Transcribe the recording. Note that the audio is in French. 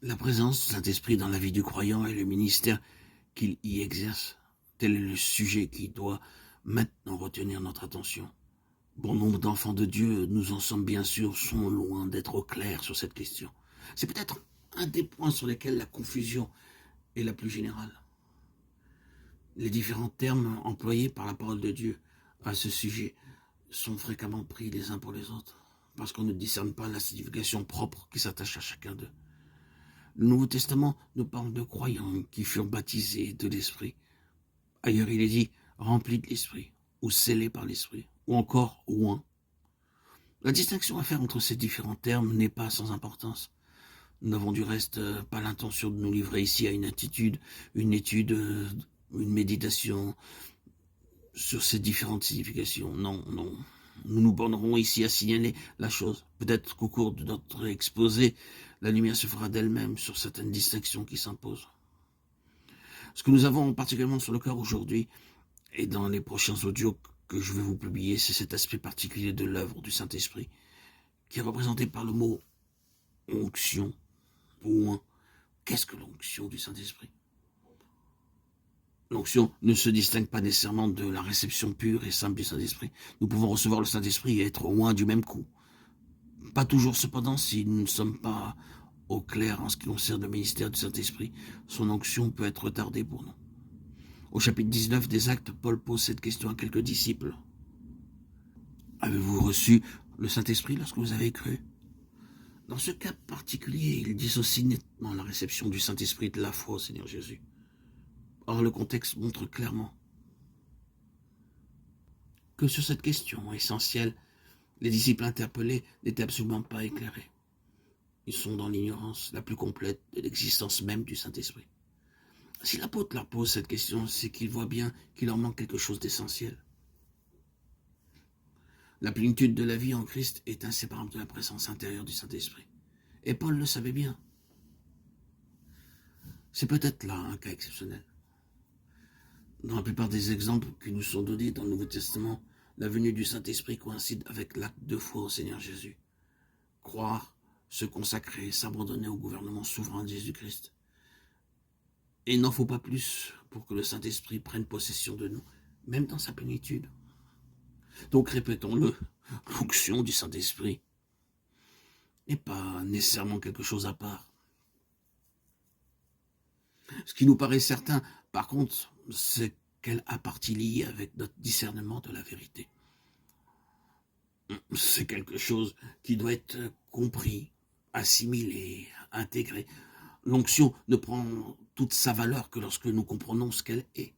La présence du Saint-Esprit dans la vie du croyant et le ministère qu'il y exerce, tel est le sujet qui doit maintenant retenir notre attention. Bon nombre d'enfants de Dieu, nous en sommes bien sûr, sont loin d'être au clair sur cette question. C'est peut-être un des points sur lesquels la confusion est la plus générale. Les différents termes employés par la parole de Dieu à ce sujet sont fréquemment pris les uns pour les autres, parce qu'on ne discerne pas la signification propre qui s'attache à chacun d'eux. Le Nouveau Testament nous parle de croyants qui furent baptisés de l'Esprit. Ailleurs, il est dit « remplis de l'Esprit » ou « scellés par l'Esprit » ou encore « oints ». La distinction à faire entre ces différents termes n'est pas sans importance. Nous n'avons du reste pas l'intention de nous livrer ici à une étude, une méditation sur ces différentes significations. Non, non. Nous nous bornerons ici à signaler la chose. Peut-être qu'au cours de notre exposé, la lumière se fera d'elle-même sur certaines distinctions qui s'imposent. Ce que nous avons particulièrement sur le cœur aujourd'hui et dans les prochains audios que je vais vous publier, c'est cet aspect particulier de l'œuvre du Saint-Esprit qui est représenté par le mot onction ou un. Qu'est-ce que l'onction du Saint-Esprit? L'onction ne se distingue pas nécessairement de la réception pure et simple du Saint-Esprit. Nous pouvons recevoir le Saint-Esprit et être loin du même coup. Pas toujours cependant si nous ne sommes pas au clair en ce qui concerne le ministère du Saint-Esprit. Son onction peut être retardée pour nous. Au chapitre 19 des Actes, Paul pose cette question à quelques disciples. Avez-vous reçu le Saint-Esprit lorsque vous avez cru? Dans ce cas particulier, il dissocie nettement la réception du Saint-Esprit de la foi au Seigneur Jésus. Or, le contexte montre clairement que sur cette question essentielle, les disciples interpellés n'étaient absolument pas éclairés. Ils sont dans l'ignorance la plus complète de l'existence même du Saint-Esprit. Si l'apôtre leur pose cette question, c'est qu'il voit bien qu'il leur manque quelque chose d'essentiel. La plénitude de la vie en Christ est inséparable de la présence intérieure du Saint-Esprit. Et Paul le savait bien. C'est peut-être là un cas exceptionnel. Dans la plupart des exemples qui nous sont donnés dans le Nouveau Testament, la venue du Saint-Esprit coïncide avec l'acte de foi au Seigneur Jésus. Croire, se consacrer, s'abandonner au gouvernement souverain de Jésus-Christ. Et il n'en faut pas plus pour que le Saint-Esprit prenne possession de nous, même dans sa plénitude. Donc répétons-le, l'onction du Saint-Esprit n'est pas nécessairement quelque chose à part. Ce qui nous paraît certain, par contre, c'est qu'elle a partie liée avec notre discernement de la vérité. C'est quelque chose qui doit être compris, assimilé, intégré. L'onction ne prend toute sa valeur que lorsque nous comprenons ce qu'elle est.